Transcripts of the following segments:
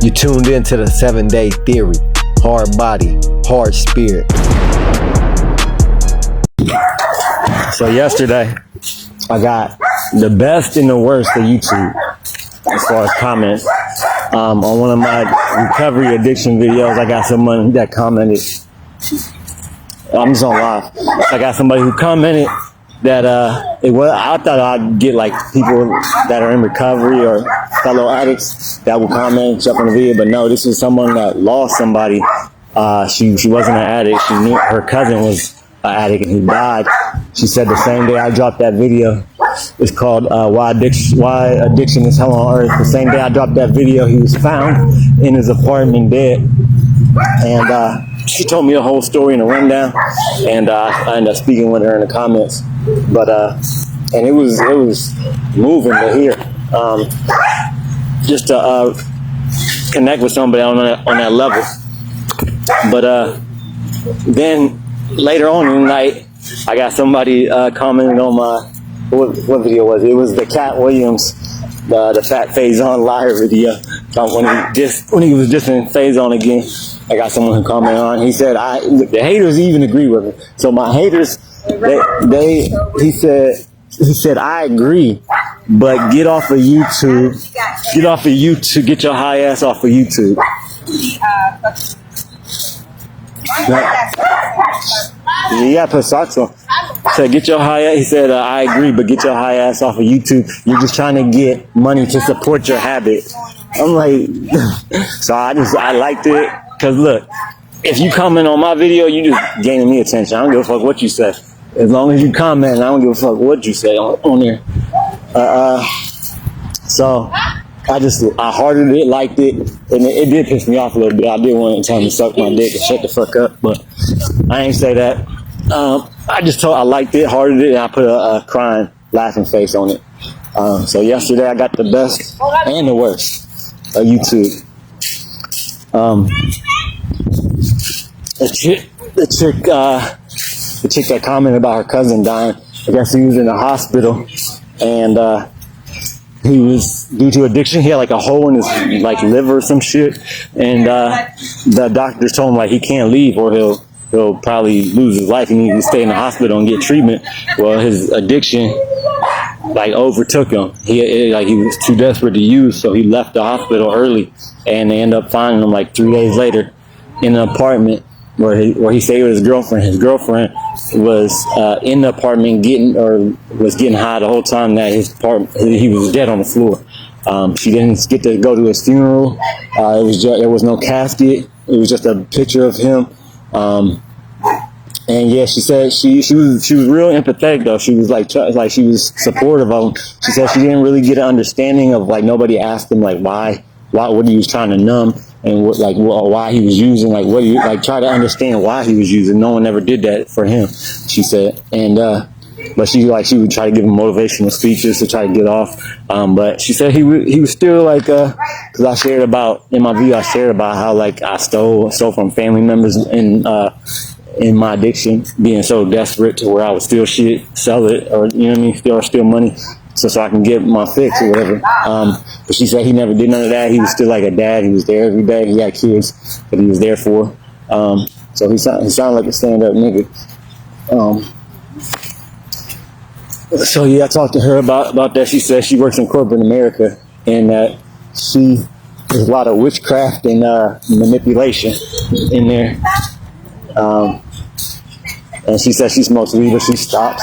You tuned into the 7-Day Theory. Hard body, hard spirit. So yesterday, I got the best and the worst of YouTube as far as comments. On one of my recovery addiction videos, I got someone that commented. I'm just on live. I got somebody who commented that I thought I'd get like people that are in recovery or fellow addicts that would comment, jump on the video, but no, this was someone that lost somebody. She wasn't an addict. She knew her cousin was an addict and he died. She said the same day I dropped that video. It's called Why Addiction is Hell on Earth. The same day I dropped that video, he was found in his apartment dead. And she told me a whole story in a rundown, and I ended up speaking with her in the comments. But and it was moving to hear, just to connect with somebody on that level. But then later on in the night, I got somebody commenting on my what video was it? It was the Cat Williams, the Fat Faison liar video. When he was dissing Faison again. I got someone who commented on. He said, the haters even agree with me. So my haters, he said, I agree, but get off of YouTube. Get your high ass off of YouTube. Yeah, put socks on. So get your high ass. He said, I agree, but get your high ass off of YouTube. You're just trying to get money to support your habit. I'm like, so I liked it. Cause look, if you comment on my video, you just gaining me attention. I don't give a fuck what you say. As long as you comment, I don't give a fuck what you say on there. So I hearted it, liked it, and it did piss me off a little bit. I did want to tell him to suck my dick and shut the fuck up, but I ain't say that. I liked it, hearted it, and I put a crying, laughing face on it. So yesterday I got the best and the worst of YouTube. The chick that commented about her cousin dying, I guess he was in the hospital, and he was, due to addiction, he had like a hole in his like liver or some shit, and the doctors told him like he can't leave or he'll probably lose his life. He needs to stay in the hospital and get treatment. Well, his addiction like overtook him. He was too desperate to use, so he left the hospital early, and they ended up finding him like 3 days later in an apartment where he stayed with his girlfriend. His girlfriend was in the apartment was getting high the whole time that he was dead on the floor. She didn't get to go to his funeral. There was no casket. It was just a picture of him. And yeah, she said she was real empathetic though. She was like she was supportive of him. She said she didn't really get an understanding of like nobody asked him like why what he was trying to numb and why he was using, like what he try to understand why he was using. No one ever did that for him, she said. And but she would try to give him motivational speeches to try to get off. But she said he was still like because I shared about in my video, I shared about how like I stole from family members in my addiction, being so desperate to where I would steal shit, sell it, or you know what I mean, steal money so I can get my fix or whatever. But she said he never did none of that. He was still like a dad. He was there every day. He had kids that he was there for. So he sounded like a stand-up nigga. So yeah, I talked to her about that. She said she works in corporate America and that there's a lot of witchcraft and manipulation in there. And she said she smokes weed, but she stopped.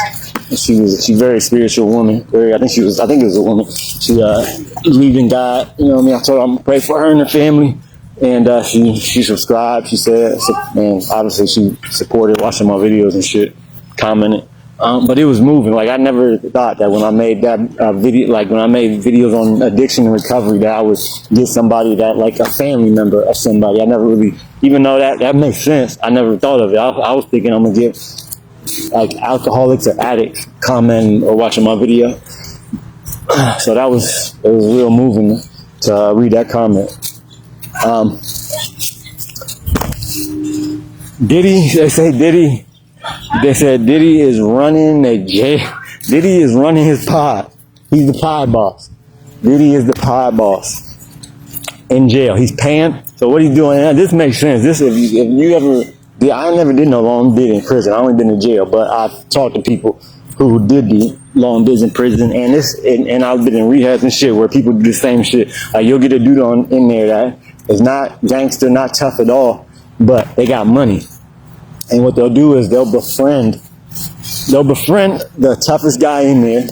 She's a very spiritual woman. I think it was a woman. She believed in God. You know what I mean? I told her I'm gonna pray for her and her family, and she subscribed. She said, and obviously she supported watching my videos and shit, commented. But it was moving. Like I never thought that when I made that video, like when I made videos on addiction and recovery, that I would get somebody that like a family member of somebody. I never really, even though that makes sense, I never thought of it. I was thinking I'm gonna get like alcoholics or addicts commenting or watching my video. So it was real moving to read that comment. Diddy, they said Diddy is running Diddy is running his pod. He's the pod boss. Diddy is the pod boss. in jail. He's paying. So what he's doing now, this makes sense. This, if you ever, I never did no long bid in prison. I only been in jail, but I've talked to people who did the long bids in prison, and I've been in rehabs and shit where people do the same shit. Like you'll get a dude in there that is not gangster, not tough at all, but they got money. And what they'll do is they'll befriend the toughest guy in there,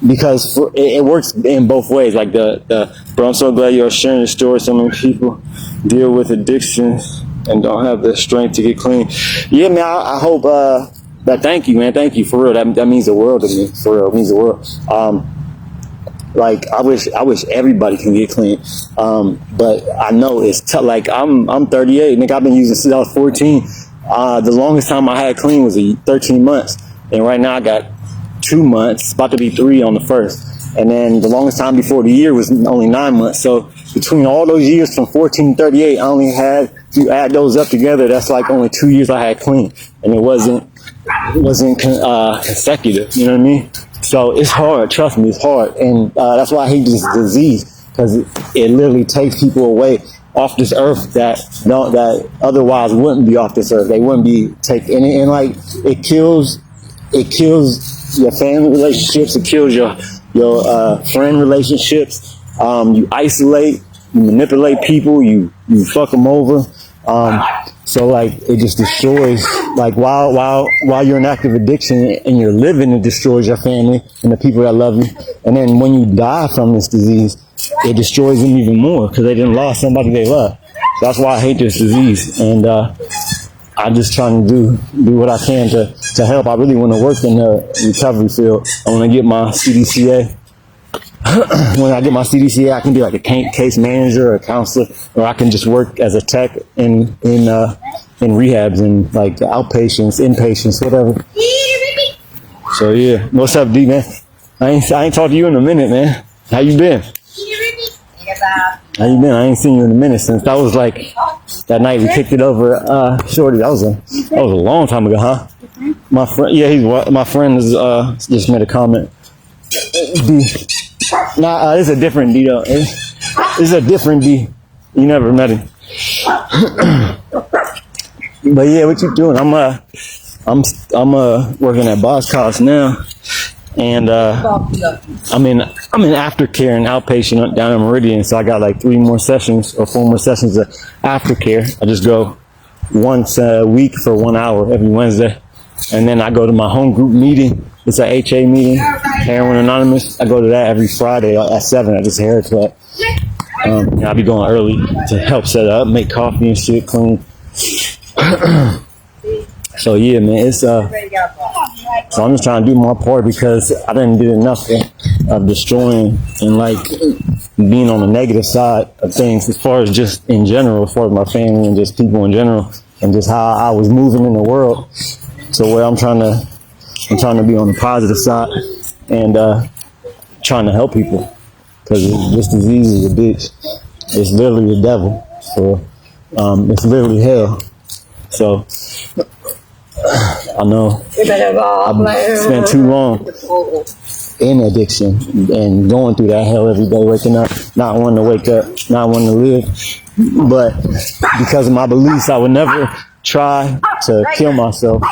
because it works in both ways. Like bro, I'm so glad you're sharing the story. So many people deal with addictions and don't have the strength to get clean. Yeah, man, I hope, but thank you, man. Thank you, for real. That means the world to me. For real, it means the world. Like I wish everybody can get clean. But I know it's tough. Like I'm 38, nigga. I've been using since I was 14. The longest time I had clean was 13 months, and right now I got 2 months. It's about to be 3 on the 1st, and then the longest time before the year was only 9 months. So between all those years from 14 to 38, I only had, if you add those up together, that's like only 2 years I had clean, and it wasn't consecutive. You know what I mean? So it's hard. Trust me, it's hard, and that's why I hate this disease, because it literally takes people away off this earth that otherwise wouldn't be off this earth. They wouldn't be taken, and like it kills your family relationships. It kills your friend relationships. You isolate, you manipulate people, you fuck them over. So like it just destroys, like while you're in active addiction and you're living, it destroys your family and the people that love you. And then when you die from this disease, it destroys them even more because they didn't lost somebody they love. So that's why I hate this disease. And I'm just trying to do what I can to help. I really want to work in the recovery field. I want to get my CDCA. When I get my CDCA, I can be like a case manager or a counselor, or I can just work as a tech in rehabs and like outpatients, inpatients, whatever. So yeah, what's up, D, man? I ain't talked to you in a minute, man. How you been? How you been? I ain't seen you in a minute since that was like that night we kicked it over Shorty. That was a long time ago, huh? My friend, yeah, my friend is just made a comment. D. Nah, it's a different D though. It's a different D. You never met him. But yeah, what you doing? I'm working at Boss Cost now, and I'm in aftercare and outpatient down in Meridian. So I got like 3 more sessions or 4 more sessions of aftercare. I just go once a week for 1 hour every Wednesday, and then I go to my home group meeting. It's a HA meeting, Heroin Anonymous. I go to that every Friday at 7 at this hair club. I'll be going early to help set up, make coffee and shit, clean. So yeah, man, it's so I'm just trying to do my part because I didn't do enough of destroying and like being on the negative side of things, as far as just in general, as far as my family and just people in general, and just how I was moving in the world. So where I'm trying to be on the positive side and trying to help people, because this disease is a bitch. It's literally the devil. So it's literally hell. So I know I've spent too long in addiction and going through that hell every day, waking up, not wanting to wake up, not wanting to live. But because of my beliefs, I would never try to kill myself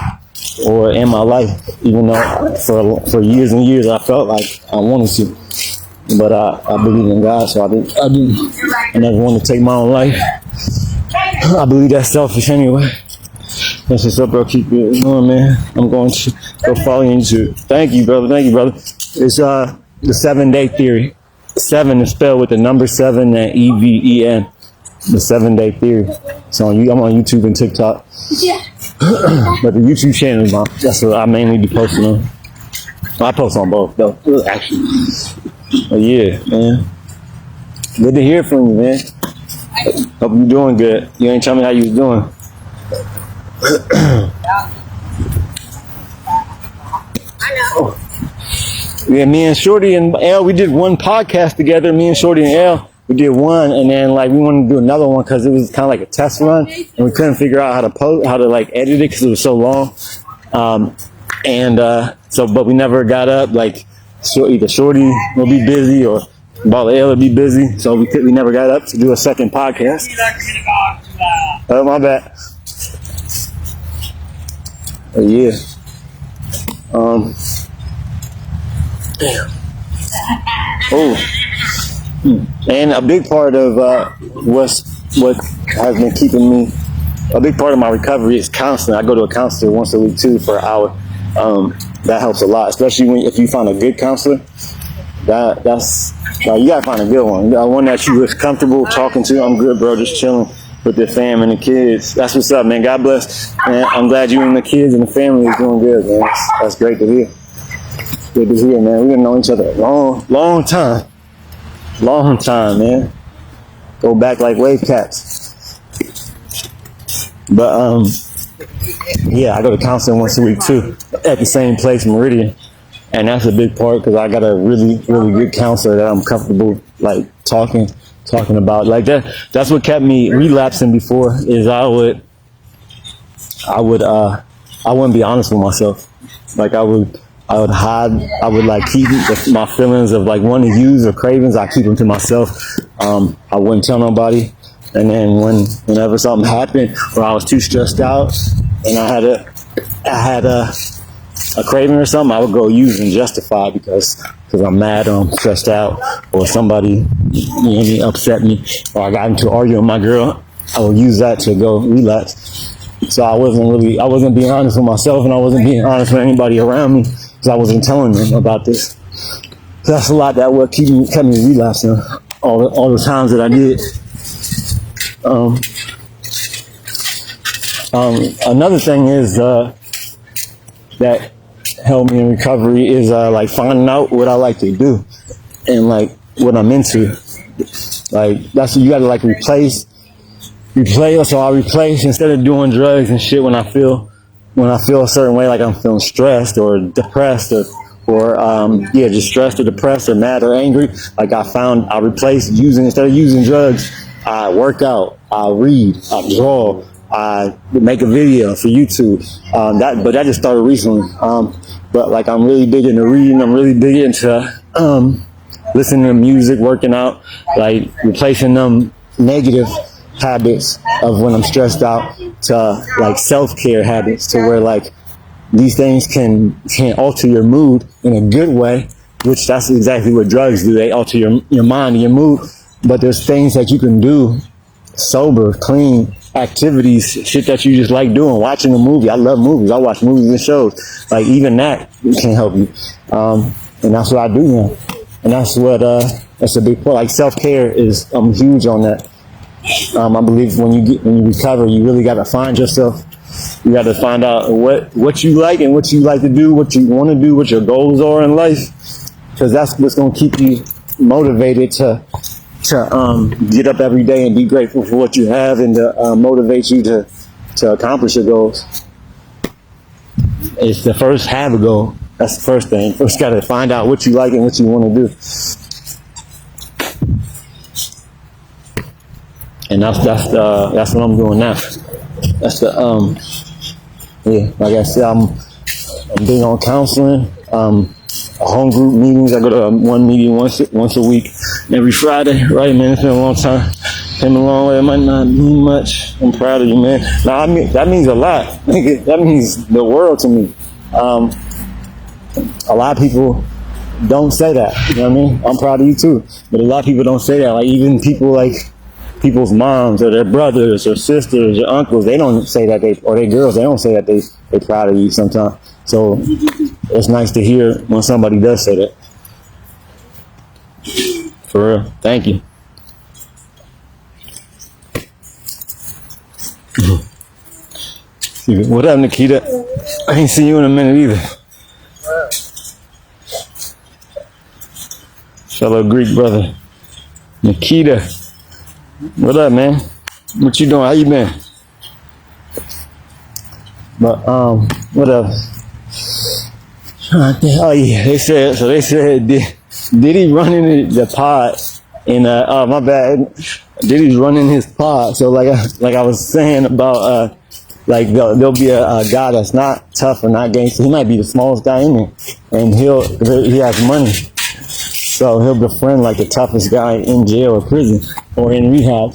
or end my life, even though for years and years I felt like I wanted to. But I believe in God, so I never want to take my own life. I believe that's selfish anyway. That's what's up, bro. Keep it going, man. I'm going to go follow you into. Thank you, brother. It's the 7-day theory. 7 is spelled with the number 7 and EVEN. The 7-day theory. So I'm on YouTube and TikTok. Yeah. But the YouTube channel is that's what I mainly be posting on. Well, I post on both though, actually. But yeah, man. Good to hear from you, man. Hope you're doing good. You ain't tell me how you was doing. Yeah, me and Shorty and L, we did one podcast together. Me and Shorty and L, we did one, and then like we wanted to do another one because it was kind of like a test run, and we couldn't figure out how to like edit it because it was so long. But we never got up. Like, so either Shorty will be busy or Ball of L would be busy, so we never got up to do a second podcast. Oh, my bad. But yeah. And a big part of what has been keeping me, a big part of my recovery is counseling. I go to a counselor once a week too for an hour. That helps a lot, especially if you find a good counselor. That's you gotta find a good one. One that you was comfortable talking to. I'm good, bro. Just chilling with the fam and the kids. That's what's up, man. God bless. And I'm glad you and the kids and the family is doing good, man. That's great to hear. Good to hear, man. We've known each other a long time. Long time, man. Go back like wave cats. But yeah, I go to counseling once a week too, at the same place, Meridian. And that's a big part because I got a really good counselor that I'm comfortable like talking about. Like that's what kept me relapsing before is I wouldn't be honest with myself. Like I would hide, I would like keep my feelings of like wanting to use or cravings, I keep them to myself. I wouldn't tell nobody. And then whenever something happened or I was too stressed out and I had a craving or something, I would go use and justify because I'm mad or I'm stressed out or somebody upset me or I got into an argument with my girl. I would use that to go relapse. So I wasn't being honest with myself and I wasn't being honest with anybody around me because I wasn't telling them about this. So that's a lot that what kept me relapsing all the times that I did. Another thing is that helped me in recovery is like finding out what I like to do and like what I'm into. Like that's what you gotta like replace. So I replace instead of doing drugs and shit when I feel a certain way, like I'm feeling stressed or depressed or just stressed or depressed or mad or angry. Like I replace instead of using drugs, I work out, I read, I draw, I make a video for YouTube. But that just started recently. But like I'm really big into reading. I'm really big into listening to music, working out, like replacing them negative habits of when I'm stressed out to like self-care habits to where like these things can alter your mood in a good way, which that's exactly what drugs do. They alter your mind and your mood. But there's things that you can do sober, clean activities, shit that you just like doing, watching a movie. I love movies. I watch movies and shows. Like even that can help you. And that's what I do now. And that's a big part. Like self-care I'm huge on that. I believe when you recover, you really got to find yourself. You got to find out what you like and what you like to do, what you want to do, what your goals are in life, because that's what's going to keep you motivated to get up every day and be grateful for what you have and to motivate you to accomplish your goals. It's the first have a goal. That's the first thing. First, got to find out what you like and what you want to do. And that's what I'm doing now. That's like I said, I'm big on counseling, home group meetings. I go to one meeting once a week, every Friday. Right, man? It's been a long time. Came a long way. It might not mean much. I'm proud of you, man. Nah, that means a lot. That means the world to me. A lot of people don't say that. You know what I mean? I'm proud of you too. But a lot of people don't say that. Like even people like people's moms or their brothers or sisters or uncles, they don't say that or their girls, they don't say that they're proud of you sometimes. So it's nice to hear when somebody does say that. For real. Thank you. What up, Nikita? I ain't seen you in a minute either. Fellow Greek brother. Nikita. What up, man? What you doing? How you been? But what up? Oh yeah, they said Diddy running the pod in my bad. Diddy's running his pod. So like I was saying about like there'll be a guy that's not tough or not gangster. He might be the smallest guy in there, and he has money. So he'll befriend like the toughest guy in jail or prison or in rehab,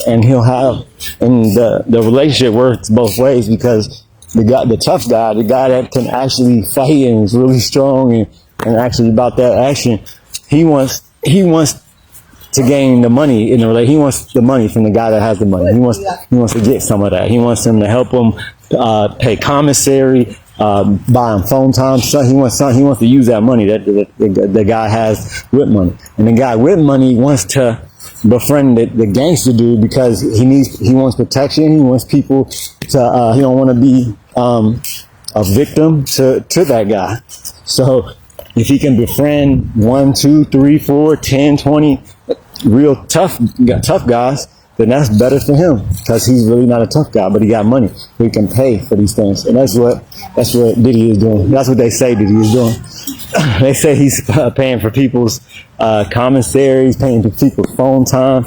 and he'll have, and the relationship works both ways, because the tough guy, the guy that can actually fight and is really strong and actually about that action, he wants to gain the money in the relationship. He wants the money from the guy that has the money. He wants to get some of that. He wants him to help him pay commissary, buy him phone time. So he wants to use that money that the guy has with money. And the guy with money wants to befriend the gangster dude, because he wants protection. He wants people to he don't want to be a victim to that guy. So if he can befriend 1, 2, 3, 4, 10, 20 real tough guys, then that's better for him, because he's really not a tough guy, but he got money, so he can pay for these things. And that's what Diddy is doing. That's what they say Diddy is doing. They say he's paying for people's commissaries, paying for people's phone time.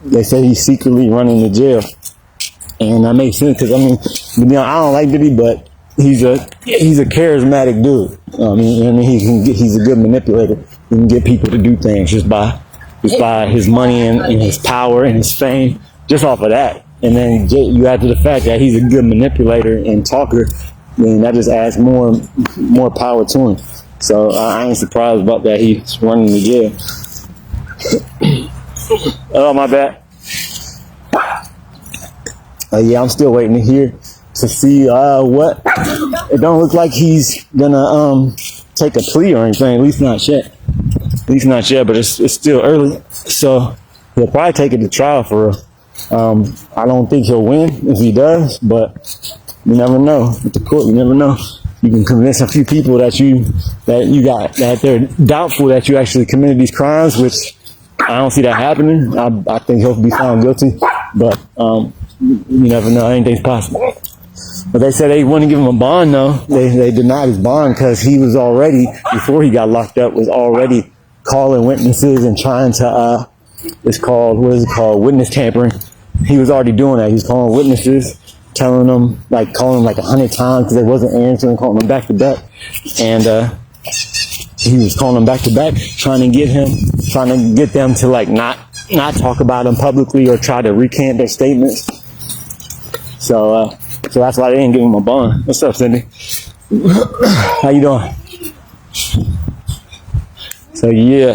They say he's secretly running the jail, and that makes sense, because I don't like Diddy, but he's a charismatic dude. He's a good manipulator. He can get people to do things just by his money and his power and his fame, just off of that. And then you add to the fact that he's a good manipulator and talker, then that just adds more power to him. So I ain't surprised about that. He's running the jail. Oh, my bad. Yeah, I'm still waiting to hear to see what. It don't look like he's gonna take a plea or anything. At least not yet. But it's still early, so he'll probably take it to trial for real. I don't think he'll win if he does, but you never know. With the court, you never know. You can convince a few people that they're doubtful that you actually committed these crimes, which I don't see that happening. I think he'll be found guilty, but you never know. Anything's possible. But they said they wouldn't give him a bond, though. They denied his bond, because he was already, before he got locked up, was already calling witnesses and trying to, witness tampering. He was already doing that. He was calling witnesses, calling them like 100 times, because they wasn't answering, calling them back to back. And he was calling them back to back, trying to get them to like not talk about him publicly or try to recant their statements. So that's why they didn't give him a bond. What's up, Cindy? How you doing? So yeah,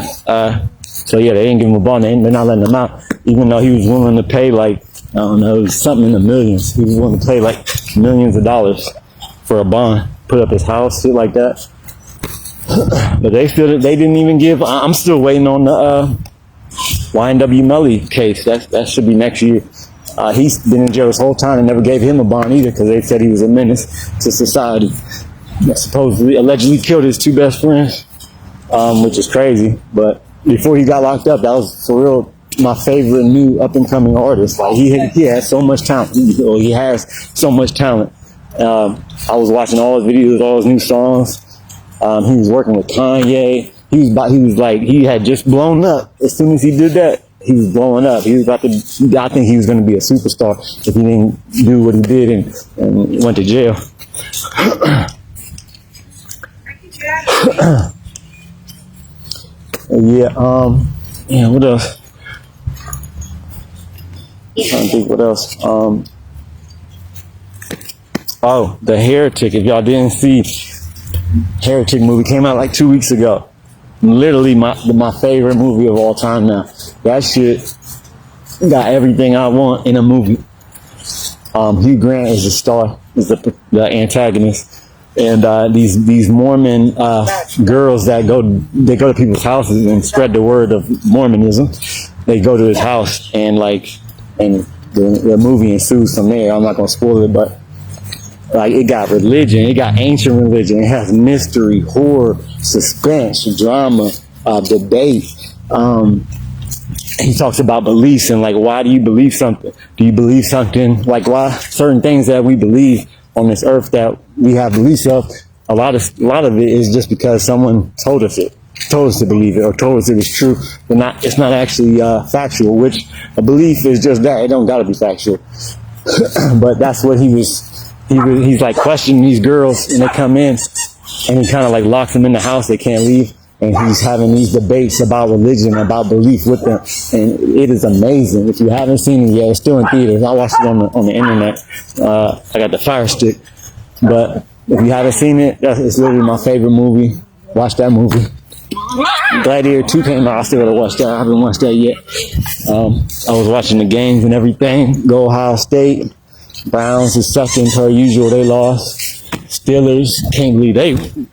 they didn't give him a bond. They're not letting him out, even though he was willing to pay like, I don't know, it was something in the millions. He was willing to pay like millions of dollars for a bond, put up his house, shit like that. But they didn't even give. I'm still waiting on the YNW Melly case. That should be next year. He's been in jail this whole time and never gave him a bond either, because they said he was a menace to society. That supposedly, allegedly killed his 2 best friends, which is crazy. But before he got locked up, that was for real my favorite new up and coming artist. Like he has so much talent. He has so much talent. I was watching all his videos, all his new songs. He was working with Kanye. He had just blown up. As soon as he did that, he was blowing up. I think he was going to be a superstar if he didn't do what he did and went to jail. Yeah, what else? I'm trying to think what else. The Heretic. If y'all didn't see, Heretic movie came out like 2 weeks ago. Literally my favorite movie of all time now. That shit got everything I want in a movie. Hugh Grant is the star, is the antagonist, and these Mormon girls that go to people's houses and spread the word of Mormonism. They go to his house and the movie ensues from there. I'm not gonna spoil it, but like it got religion, it got ancient religion, it has mystery, horror, suspense, drama, debate. He talks about beliefs and like, why do you believe something? Do you believe something? Like, why certain things that we believe on this earth that we have beliefs of, a lot of it is just because someone told us to believe it, or told us it was true, but it's not actually factual, which a belief is just that. It don't gotta be factual. But that's what he's like questioning these girls, and they come in and he kind of like locks them in the house. They can't leave. and he's having these debates about religion, about belief with them, and it is amazing. If you haven't seen it yet, it's still in theaters. I watched it on the internet. I got the Fire Stick, but if you haven't seen it, it's literally my favorite movie. Watch that movie. Gladiator 2 came out. I still gotta watch that. I haven't watched that yet. I was watching the games and everything. Go Ohio State. Browns is sucking per usual. They lost. Steelers, can't believe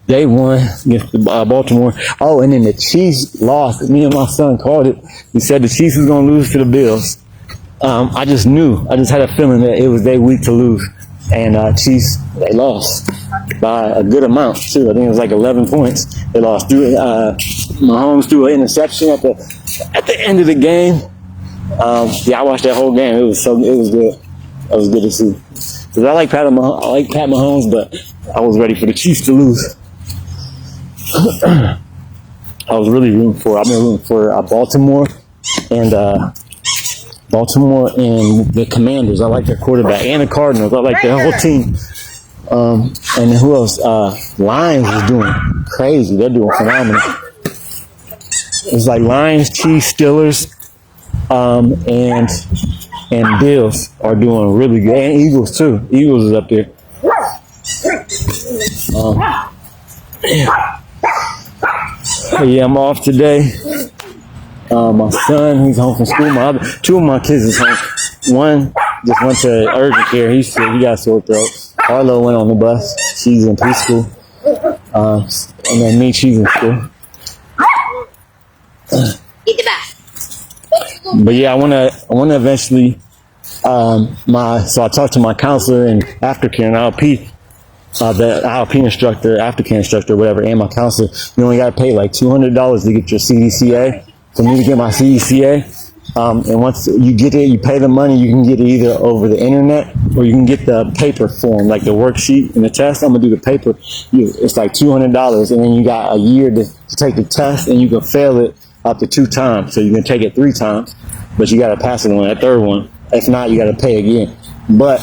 they won against Baltimore. Oh, and then the Chiefs lost. Me and my son called it. He said the Chiefs was gonna lose to the Bills. I just knew. I just had a feeling that it was their week to lose. And Chiefs, they lost by a good amount too. I think it was like 11 points. They lost. Mahomes threw an interception at the end of the game. I watched that whole game. It was good. It was good to see. Because I like Pat Mahomes, but I was ready for the Chiefs to lose. I was really rooting for. I've been rooting for Baltimore and the Commanders. I like their quarterback, and the Cardinals. I like their whole team. And then who else? Lions is doing crazy. They're doing phenomenal. It's like Lions, Chiefs, Steelers, and Bills are doing really good. And Eagles too. Eagles is up there. Yeah, I'm off today. My son, he's home from school. Two of my kids is home. One just went to urgent care. He said he got a sore throat. Carlo went on the bus. She's in preschool. And then me, she's in school. But yeah, I wanna eventually so I talked to my counselor and aftercare and ILP, the ILP instructor, aftercare instructor, whatever, and my counselor. You only gotta pay like $200 to get your CDCA. For me to get my CDCA, and once you get it, you pay the money. You can get it either over the internet or you can get the paper form, like the worksheet and the test. I'm gonna do the paper. It's like $200, and then you got a year to take the test, and you can fail it up to 2 times. So you can take it 3 times, but you gotta pass it on that 3rd one. If not, you gotta pay again. But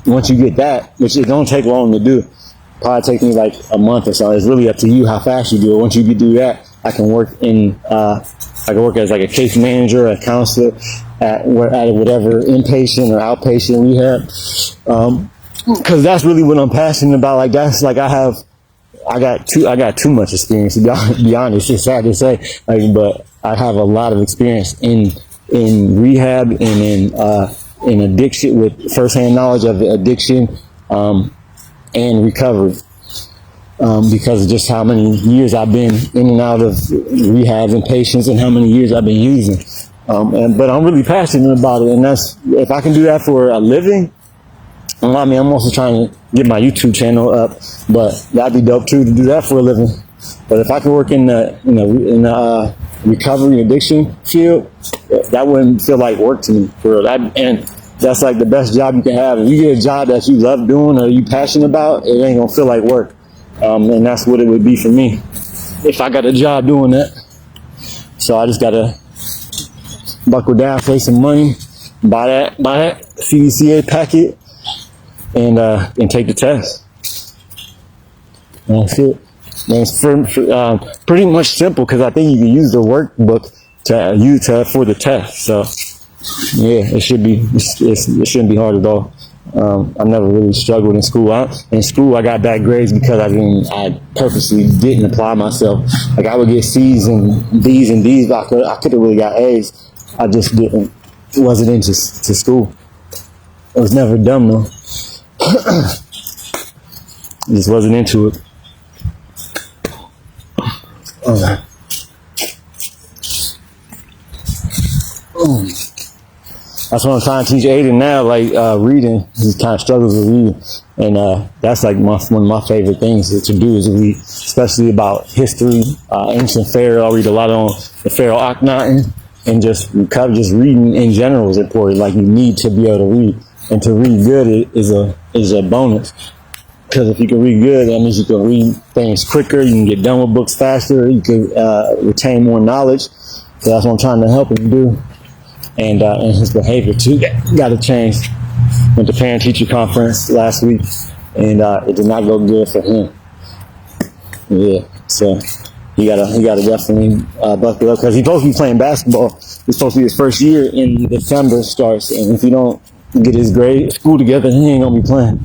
once you get that, which it don't take long to do, probably take me like a month or so. It's really up to you how fast you do it. Once you do that, I can work as like a case manager, a counselor at whatever inpatient or outpatient rehab. Cause that's really what I'm passionate about. Like that's like I got too much experience to be honest. It's sad to say, but I have a lot of experience in rehab and in addiction, with firsthand knowledge of addiction, and recovery. Because of just how many years I've been in and out of rehab and patients and how many years I've been using. But I'm really passionate about it. And that's, if I can do that for a living, I mean, I'm also trying to get my YouTube channel up, but that'd be dope too, to do that for a living. But if I can work in the recovery addiction field, that wouldn't feel like work to me for real. And that's like the best job you can have. If you get a job that you love doing or you passionate about, it ain't gonna feel like work. And that's what it would be for me if I got a job doing that. So I just gotta buckle down, save some money, buy that CDCA packet, and take the test. That's it. And it's pretty much simple, because I think you can use the workbook for the test. So yeah, it shouldn't be hard at all. I never really struggled in school. In school, I got bad grades because I purposely didn't apply myself. Like I would get C's and B's and D's, but I could have really got A's. I just wasn't into school. I was never dumb though. Just wasn't into it. That's what I'm trying to teach Aiden now, like reading. He kind of struggles with reading, and that's like one of my favorite things to do is read, especially about history, ancient Pharaoh. I read a lot on the Pharaoh Akhenaten, and just reading in general is important. Like you need to be able to read, and to read good is a bonus. Because if you can read good, that means you can read things quicker. You can get done with books faster. You can retain more knowledge. So that's what I'm trying to help him do. And his behavior too got to change. Went to parent-teacher conference last week, and it did not go good for him. Yeah, so gotta definitely buckle up, because he's supposed to be playing basketball. It's supposed to be his first year in December starts, and if he don't get his school together, he ain't gonna be playing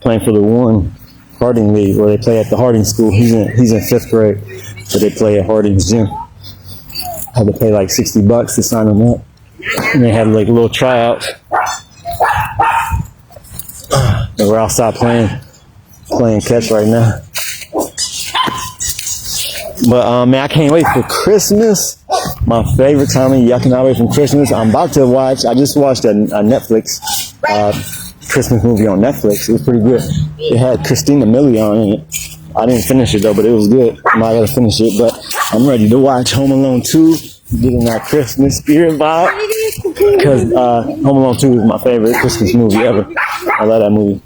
for the Warren Harding League, where they play at the Harding School. He's in 5th grade, so they play at Harding's gym. Had to pay like $60 to sign him up, and they had like little tryouts. And we're outside playing catch right now. But man, I can't wait for Christmas. My favorite time of year. I cannot wait for Christmas. I'm about to watch. I just watched a Netflix Christmas movie on Netflix. It was pretty good. It had Christina Milian in it. I didn't finish it though, but it was good. I gotta finish it, but I'm ready to watch Home Alone 2. Getting that Christmas spirit vibe, because Home Alone 2 is my favorite Christmas movie ever. I love that movie.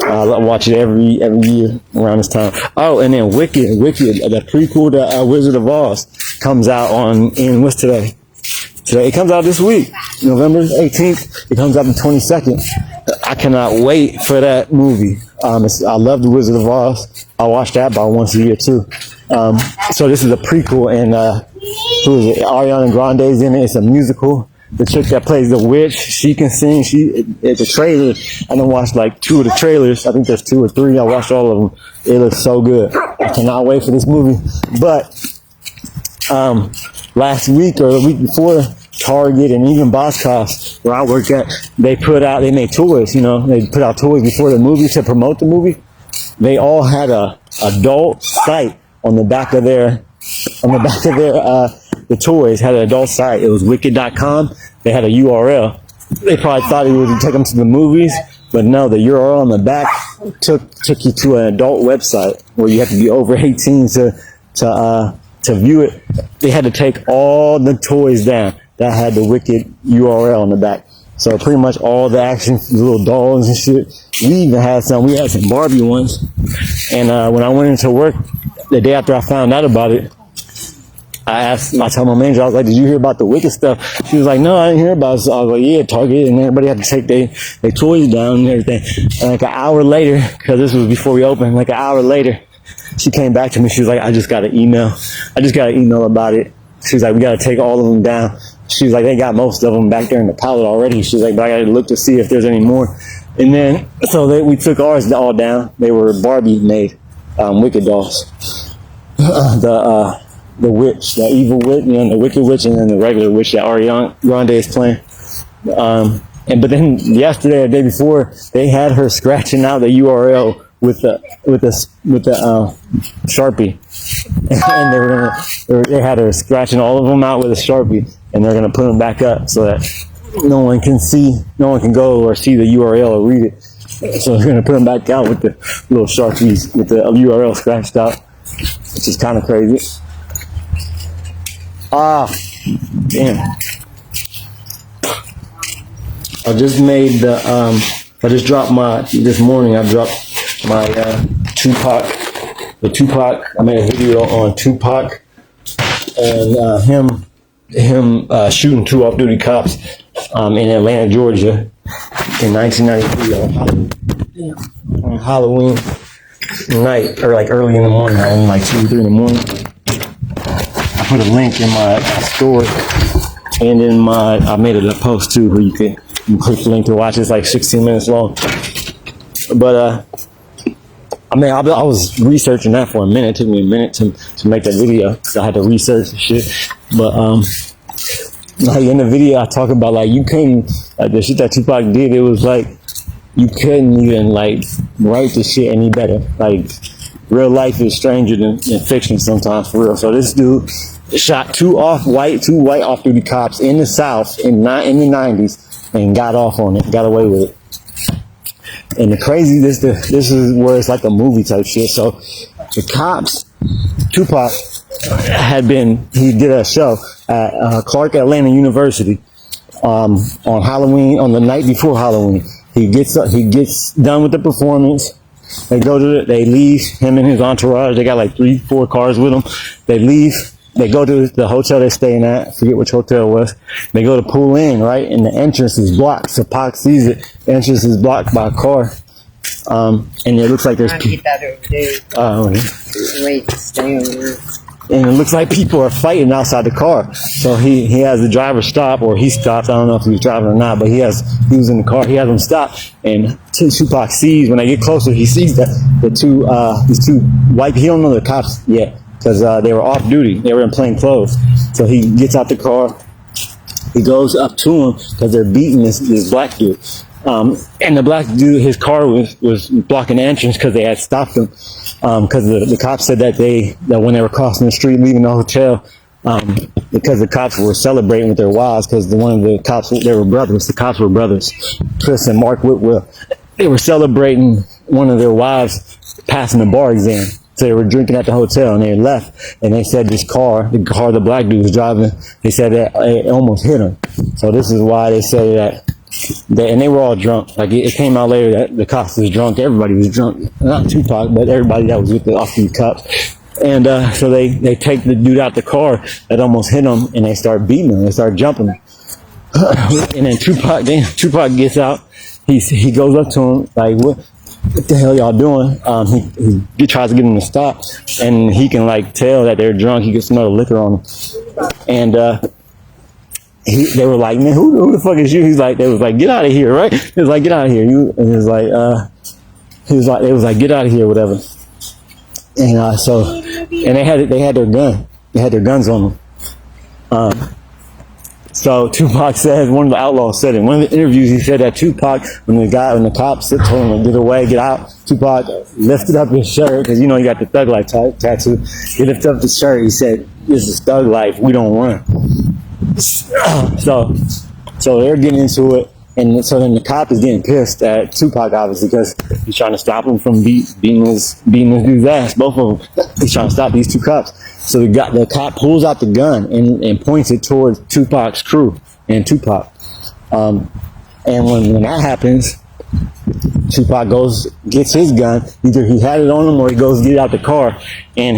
I watch it every year around this time. Oh, and then Wicked, the prequel to Wizard of Oz comes out in what's today? Today it comes out this week, November 18th. It comes out the 22nd. I cannot wait for that movie. I love the Wizard of Oz. I watch that about once a year too. So this is a prequel, and who is it? Ariana Grande's in it. It's a musical. The chick that plays the witch, she can sing. It's a trailer. I done watched like 2 of the trailers. I think there's 2 or 3. I watched all of them. It looks so good. I cannot wait for this movie. But last week or the week before, Target and even Boscov's, where I work at, they made toys. They put out toys before the movie to promote the movie. They all had a adult site on the back of their the toys had an adult site. It was wicked.com. They had a URL. They probably thought it would take them to the movies, but no, the URL on the back took you to an adult website where you have to be over 18 to view it. They had to take all the toys down that had the Wicked URL on the back. So pretty much all the action, the little dolls and shit. We had some Barbie ones. And when I went into work the day after I found out about it, I told my manager, I was like, did you hear about the Wicked stuff? She was like, no, I didn't hear about it. So I was like, yeah, Target, and everybody had to take their toys down and everything. And like an hour later, because this was before we opened, like an hour later, she came back to me. She was like, I just got an email about it. She was like, we got to take all of them down. She was like, they got most of them back there in the pallet already. She was like, but I got to look to see if there's any more. And then, we took ours all down. They were Barbie made, Wicked dolls. The witch, the evil witch, the Wicked witch, and then the regular witch that Ariana Grande is playing. But then yesterday or the day before, they had her scratching out the URL with the Sharpie, and they had her scratching all of them out with a Sharpie, and they're gonna put them back up so that no one can go or see the URL or read it. So they're gonna put them back out with the little Sharpies with the URL scratched out, which is kind of crazy. Damn. I just made this morning I dropped my Tupac. I made a video on Tupac and him shooting 2 off-duty cops in Atlanta, Georgia in 1993 on Halloween night, or like early in the morning, like 2 or 3 in the morning. I put a link in my story, and in I made it a post too, where you can click the link to watch. It's like 16 minutes long. But I was researching that for a minute. It took me a minute to make that video, because I had to research the shit. But like in the video, I talk about like you couldn't, like the shit that Tupac did. It was like you couldn't even like write the shit any better. Like real life is stranger than fiction sometimes, for real. So this dude shot 2 white off-duty cops in the South in the 90s and got away with it. And the crazy, this is where it's like a movie type shit. So the cops, Tupac he did a show at Clark Atlanta University on Halloween, on the night before Halloween. He gets done with the performance. They leave, him and his entourage. They got like 3-4 cars with them. They leave. They go to the hotel they're staying at. I forget which hotel it was. They go to pull in, right? And the entrance is blocked. So Pac sees it. The entrance is blocked by a car. And it looks like there's Get that over there. Wait, stay over there. And it looks like people are fighting outside the car. So he has the driver stop, or he stops. I don't know if he was driving or not, but he was in the car. He has him stop, and Tupac sees, when they get closer, he sees that these two white, he don't know the cops yet, because they were off duty. They were in plain clothes. So he gets out the car. He goes up to him because they're beating this black dude. And the black dude, his car was blocking the entrance because they had stopped him. Because the cops said that when they were crossing the street leaving the hotel, because the cops were celebrating with their wives, because one of the cops, they were brothers. The cops were brothers, Chris and Mark Whitwell. They were celebrating one of their wives passing the bar exam. So they were drinking at the hotel, and they left, and they said the car the black dude was driving, they said that it almost hit him. So this is why they say that. And they were all drunk. Like, it came out later that the cops was drunk. Everybody was drunk. Not Tupac, but everybody that was with the off-duty cops. And so they take the dude out the car that almost hit him, and they start beating him. They start jumping him. And then Tupac gets out. He goes up to him like, what the hell y'all doing? He tries to get him to stop, and he can like tell that they're drunk. He can smell the liquor on them. And they were like, man, who the fuck is you? They was like, get out of here, right? He was like, get out of here. And he was like, they was like, get out of here, whatever. And and they had their gun. They had their guns on them. So Tupac says, one of the outlaws said in one of the interviews, he said that Tupac, when the cops told him to get away, get out, Tupac lifted up his shirt, because you know he got the Thug Life tattoo. He lifted up the shirt. He said, this is Thug Life. We don't run. So they're getting into it, and so then the cop is getting pissed at Tupac, obviously, because he's trying to stop him from beating this dude's ass. Both of them, he's trying to stop these two cops. So the cop pulls out the gun and points it towards Tupac's crew and Tupac. And when that happens, Tupac gets his gun. Either he had it on him or he goes to get out the car, and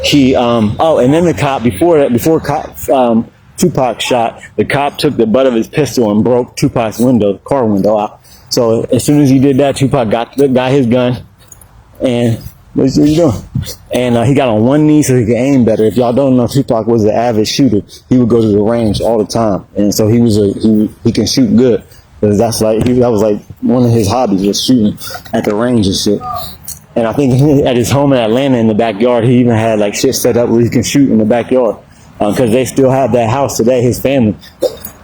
and then the cop, before Tupac shot, the cop took the butt of his pistol and broke Tupac's car window out. So as soon as he did that, Tupac got his gun, and what's he doing? And he got on one knee so he could aim better. If y'all don't know, Tupac was an avid shooter. He would go to the range all the time, and so he can shoot good. Because that was like one of his hobbies, was shooting at the range and shit. And I think at his home in Atlanta, in the backyard, he even had like shit set up where he can shoot in the backyard. Because they still have that house today. His family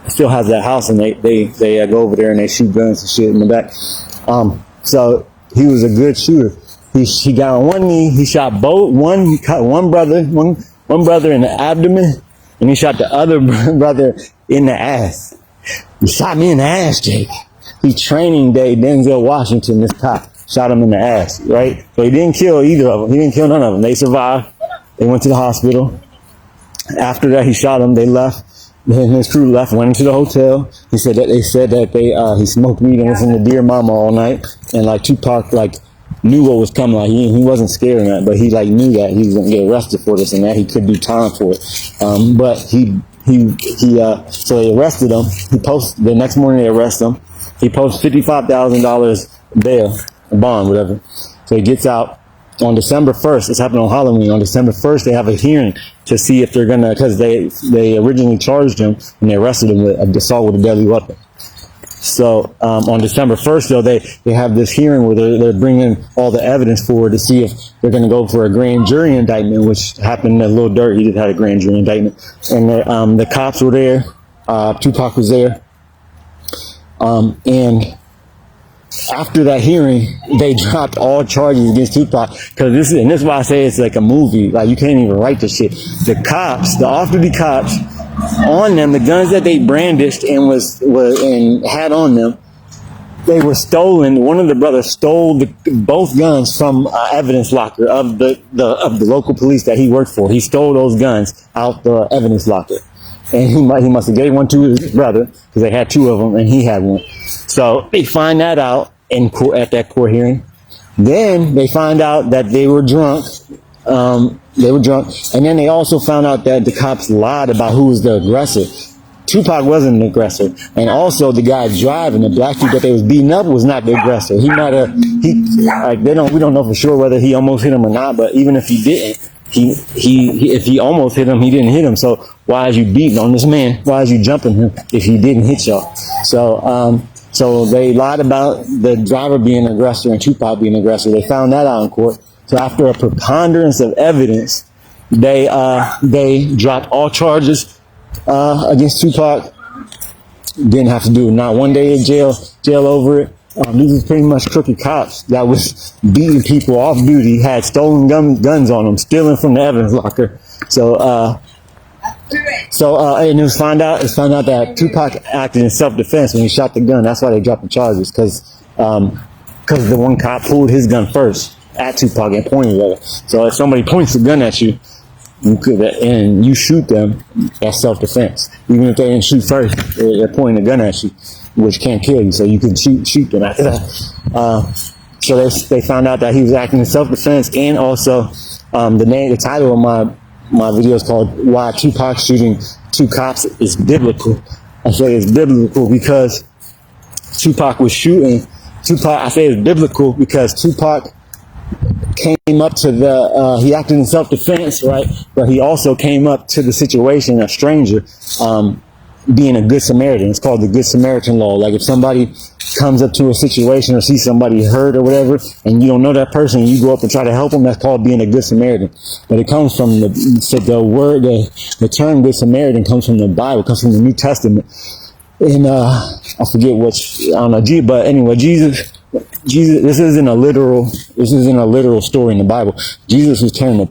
still has that house, and they go over there and they shoot guns and shit in the back. So he was a good shooter. He got on one knee. He shot one brother in the abdomen, and he shot the other brother in the ass. You shot me in the ass, Jake. He training day, Denzel Washington, this cop, shot him in the ass, right? So he didn't kill either of them. He didn't kill none of them. They survived. They went to the hospital. After that, he shot them. They left. Then his crew left, went into the hotel. He said that he smoked weed and listened to Dear Mama all night. And like Tupac, like, knew what was coming. Like, he wasn't scared of that, but he like knew that he was gonna get arrested for this and that he could do time for it. But so they arrested him. The next morning they arrest him. He posts $55,000 bail, bond, whatever. So he gets out on December 1st. This happened on Halloween. On December 1st, they have a hearing to see if they're gonna, because they originally charged him and they arrested him with assault with a deadly weapon. So on December 1st, though, they have this hearing where they're bringing all the evidence forward to see if they're going to go for a grand jury indictment, which happened in Lil Durk. He just had a grand jury indictment. And the cops were there. Tupac was there. And after that hearing, they dropped all charges against Tupac. Because this is why I say it's like a movie. Like, you can't even write this shit. The off-duty cops, on them, the guns that they brandished and had on them, they were stolen. One of the brothers stole both guns from evidence locker of the local police that he worked for. He stole those guns out the evidence locker, and he must have gave one to his brother because they had two of them and he had one. So they find that out in court at that court hearing. Then they find out that they were drunk. And then they also found out that the cops lied about who was the aggressor. Tupac wasn't an aggressor, and also the guy driving, the black dude that they was beating up, was not the aggressor. He might have, we don't know for sure whether he almost hit him or not, but even if he didn't, if he almost hit him, he didn't hit him. So why is you beating on this man? Why is you jumping him if he didn't hit y'all? So they lied about the driver being an aggressor and Tupac being an aggressor. They found that out in court. So after a preponderance of evidence, they dropped all charges against Tupac. Didn't have to do not one day in jail over it. These was pretty much crooked cops that was beating people off duty, had stolen guns on them, stealing from the evidence locker. And it was found out that Tupac acted in self-defense when he shot the gun. That's why they dropped the charges, because the one cop pulled his gun first at Tupac and pointed at it. So if somebody points a gun at you, and you shoot them, that's self-defense. Even if they didn't shoot first, they're pointing a gun at you, which can't kill you, so you can shoot them after that. So they found out that he was acting in self-defense, and also the title of my video is called "Why Tupac Shooting Two Cops is Biblical." I say it's biblical because Tupac was shooting. I say it's biblical because Tupac came up to he acted in self-defense, right? But he also came up to the situation, a stranger, being a good Samaritan. It's called the Good Samaritan law. Like if somebody comes up to a situation or sees somebody hurt or whatever, and you don't know that person, and you go up and try to help them, that's called being a good Samaritan. But it comes from the term Good Samaritan comes from the Bible, comes from the New Testament. And I forget which, I don't know, but anyway, Jesus, this isn't a literal story in the Bible. Jesus was telling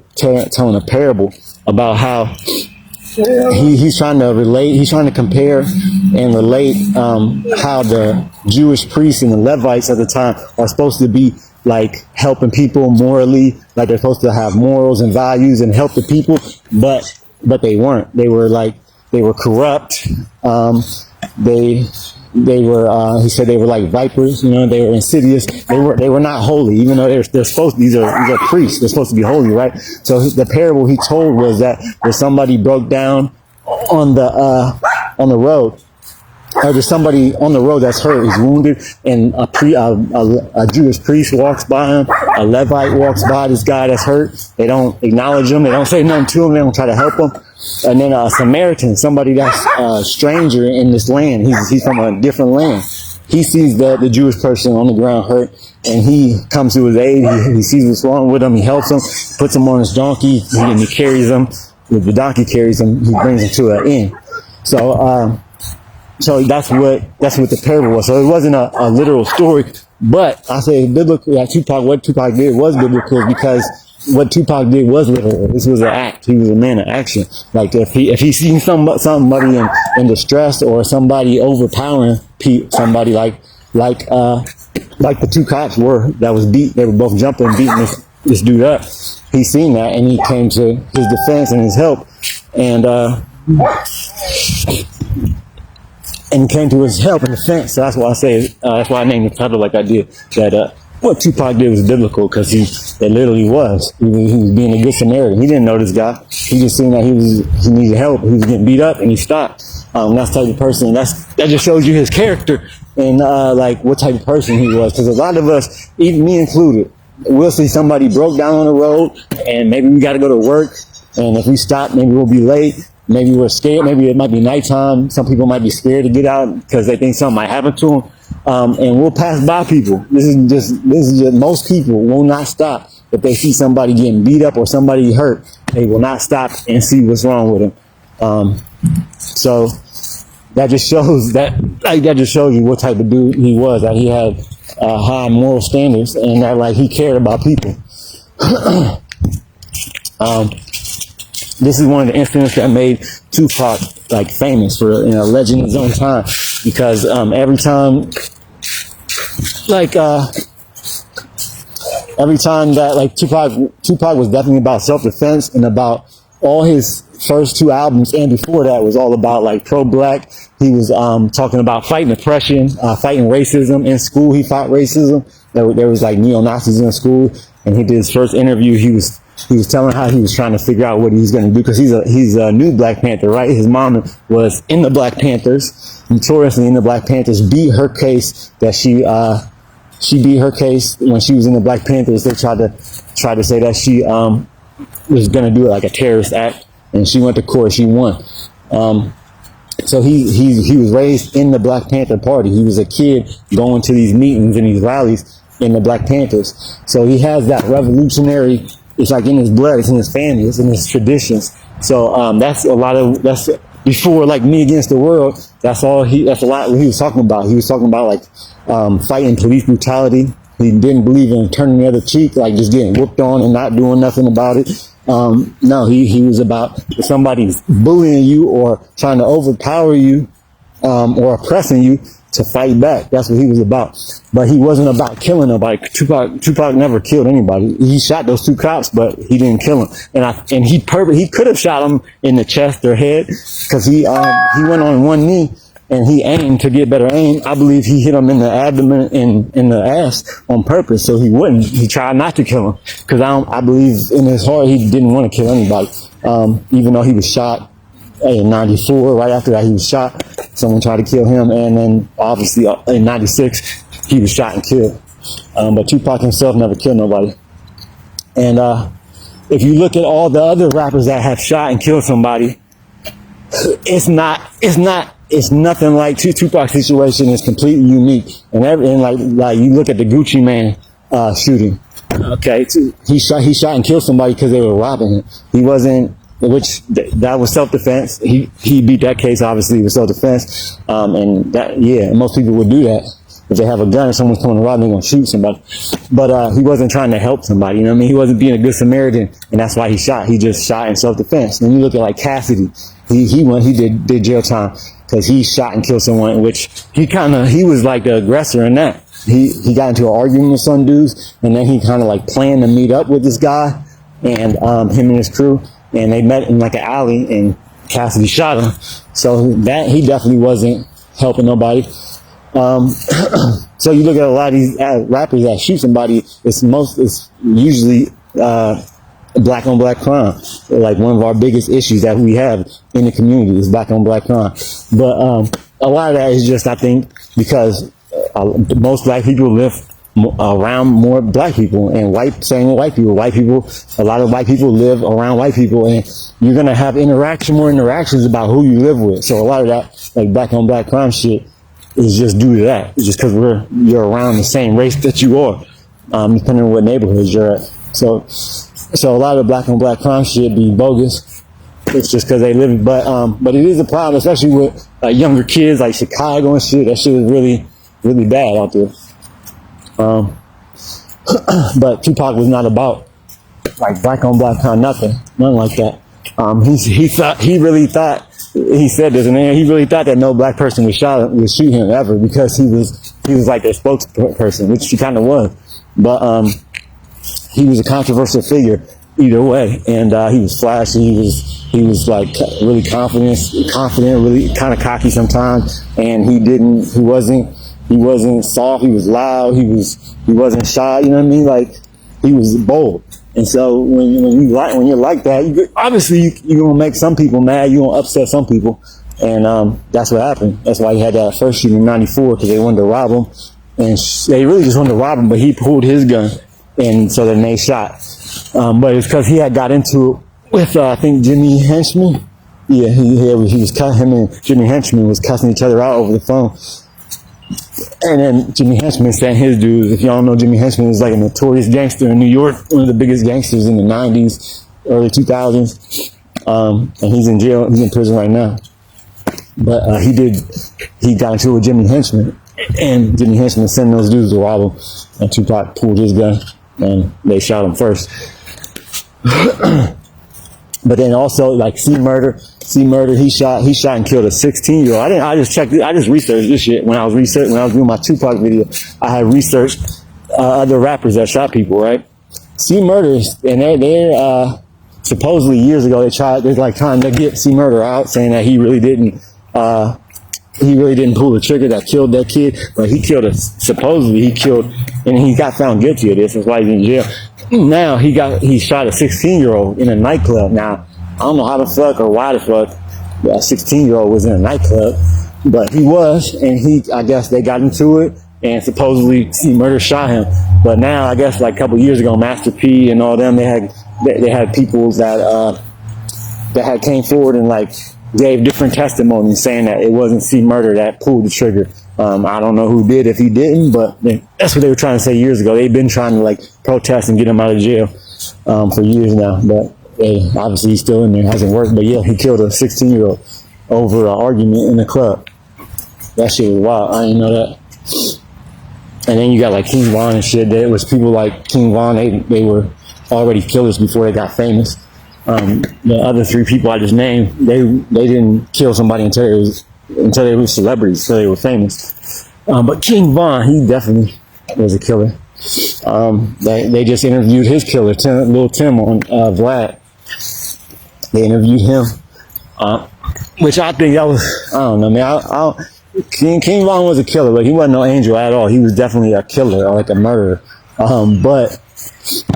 a parable about how he's trying to compare and relate how the Jewish priests and the Levites at the time are supposed to be like helping people morally, like they're supposed to have morals and values and help the people, but they weren't. They were corrupt. He said they were like vipers, they were insidious. They were not holy, even though they're supposed to, these are priests. They're supposed to be holy, right? So the parable he told was that if somebody broke down on the road, or there's somebody on the road that's hurt, he's wounded, and a Jewish priest walks by him, a Levite walks by this guy that's hurt. They don't acknowledge him. They don't say nothing to him. They don't try to help him. And then a Samaritan, somebody that's a stranger in this land, he's from a different land. He sees the Jewish person on the ground hurt, and he comes to his aid. He sees what's wrong with him. He helps him, puts him on his donkey, and he carries him. The donkey carries him. He brings him to an inn. So that's what the parable was. So it wasn't a literal story, but I say biblical. Like what Tupac did was biblical because what Tupac did was literal. This was an act. He was a man of action. Like if he seen somebody in distress or somebody overpowering somebody like the two cops that was beat. They were both jumping and beating this dude up. He seen that and he came to his defense and his help, and came to his help and defense. So that's why I say, that's why I named the title like I did. That what Tupac did was biblical because it literally was. He was being a good Samaritan. He didn't know this guy. He just seen that he needed help. He was getting beat up and he stopped. That's the type of person. That just shows you his character and like what type of person he was. Because a lot of us, even me included, we'll see somebody broke down on the road and maybe we got to go to work. And if we stop, maybe we'll be late. Maybe we're scared. Maybe it might be nighttime. Some people might be scared to get out because they think something might happen to them. And we'll pass by people. This is just most people will not stop if they see somebody getting beat up or somebody hurt. They will not stop and see what's wrong with them. So that just shows you what type of dude he was. That he had high moral standards and that he cared about people. This is one of the incidents that made Tupac famous for a legend in his own time, because every time that Tupac was definitely about self-defense, and about all his first two albums and before that was all about pro-black. He was talking about fighting oppression, fighting racism in school. He fought racism. There was neo-Nazis in school, and he did his first interview. He was he was telling how he was trying to figure out what he's going to do, because he's a new Black Panther, right? His mom was in the Black Panthers, notoriously in the Black Panthers, beat her case that she beat her case when she was in the Black Panthers. They tried to say that she was going to do it like a terrorist act, and she went to court. She won. So he was raised in the Black Panther Party. He was a kid going to these meetings and these rallies in the Black Panthers. So he has that revolutionary, it's like in his blood, it's in his family, it's in his traditions. So that's before like Me Against the World, that's a lot what he was talking about. He was talking about like fighting police brutality. He didn't believe in turning the other cheek, like just getting whooped on and not doing nothing about it. No, he was about, if somebody's bullying you or trying to overpower you, or oppressing you, to fight back. That's what he was about. But he wasn't about killing nobody. Tupac never killed anybody. He shot those 2 cops, but he didn't kill them. And he could have shot them in the chest or head, because he went on one knee and he aimed to get better aim. I believe he hit him in the abdomen and in the ass on purpose, so he tried not to kill him, because I believe in his heart he didn't want to kill anybody. Even though he was shot in 94, right after that he was shot, someone tried to kill him, and then obviously in 96 he was shot and killed. But Tupac himself never killed nobody. And if you look at all the other rappers that have shot and killed somebody, it's nothing like Tupac's situation. Is completely unique. And like you look at the Gucci Man shooting. Okay, he shot and killed somebody because they were robbing him. He wasn't, which that was self-defense. He beat that case obviously with self-defense. And that, yeah, most people would do that. If they have a gun and someone's coming to rob them, they're gonna shoot somebody. But he wasn't trying to help somebody, you know what I mean? He wasn't being a good Samaritan, and that's why he shot. He just shot in self-defense. And you look at like Cassidy, he did jail time because he shot and killed someone, which he was like the aggressor in that. He got into an argument with some dudes, and then he kind of like planned to meet up with this guy and him and his crew, and they met in like an alley, and Cassidy shot him. So that he definitely wasn't helping nobody. So you look at a lot of these rappers that shoot somebody, it's usually black on black crime. Like one of our biggest issues that we have in the community is black on black crime. But a lot of that is just, I think, because most black people live around more black people, and same with white people. A lot of white people live around white people, and you're gonna have more interactions about who you live with. So a lot of that, like black on black crime shit, is just due to that. It's just because you're around the same race that you are, depending on what neighborhoods you're at. So a lot of black on black crime shit be bogus. It's just because they live, but it is a problem, especially with younger kids, like Chicago and shit. That shit is really, really bad out there. But Tupac was not about like black on black crime, nothing like that. He said this, and he really thought that no black person would shoot him ever, because he was like their spokesperson, which he kind of was. But he was a controversial figure either way, and he was flashy. He was like really confident, really kind of cocky sometimes, and he wasn't soft. He was loud. He wasn't shy. You know what I mean? Like, he was bold. And so when you're like that, obviously you're gonna make some people mad. You're gonna upset some people, and that's what happened. That's why he had that first shooting in '94, because they wanted to rob him, and they really just wanted to rob him. But he pulled his gun, and so then they shot. But it's because he had got into it with I think Jimmy Henchman. Yeah, him and Jimmy Henchman was cussing each other out over the phone. And then Jimmy Henchman sent his dudes. If y'all don't know, Jimmy Henchman was like a notorious gangster in New York, one of the biggest gangsters in the 90s, early 2000s. And he's in jail. He's in prison right now. But he got into it with Jimmy Henchman, and Jimmy Henchman sent those dudes to rob him. And Tupac pulled his gun, and they shot him first. But then also like C Murder, he shot and killed a 16-year-old. I just researched this shit when I was doing my Tupac video. I had researched other rappers that shot people, right? C Murder, and they're supposedly years ago they're trying to get C Murder out, saying that he really didn't pull the trigger that killed that kid, but supposedly he killed, and he got found guilty of this. That's why he's in jail. now he shot a 16-year-old in a nightclub. Now, I don't know how the fuck or why the fuck a 16-year-old was in a nightclub, but he was, and I guess they got into it, and supposedly C-Murder shot him. But now, I guess like a couple years ago, Master P and all them, they had people that had came forward and like gave different testimonies saying that it wasn't C-Murder that pulled the trigger. I don't know who did, if he didn't, but that's what they were trying to say years ago. They've been trying to like protest and get him out of jail for years now, but obviously he's still in there. It hasn't worked, but yeah, he killed a 16-year-old over an argument in the club. That shit was wild. I didn't know that. And then you got like King Von and shit. There was people like King Von. They were already killers before they got famous. The other three people I just named, they didn't kill somebody until they were celebrities, so they were famous. But King Von, he definitely was a killer. They just interviewed his killer, Lil Tim, on Vlad. They interviewed him, which I think that was, I don't know, man. King Von was a killer, but he wasn't no angel at all. He was definitely a killer, or like a murderer. But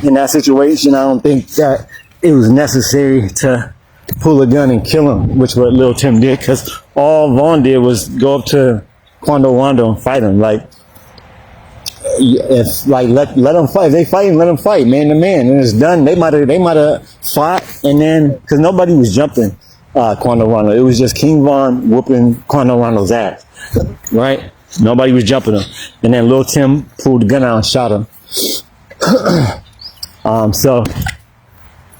in that situation, I don't think that it was necessary to pull a gun and kill him, which what Lil Tim did, because all Vaughn did was go up to Quando Rondo and fight him. Like, if like let them fight. If they fighting, let them fight, man to man, and it's done. They might have fought, and then because nobody was jumping Quando Rondo, it was just King Von whooping Quando Rondo's ass, right? Nobody was jumping him, and then Lil Tim pulled the gun out and shot him. So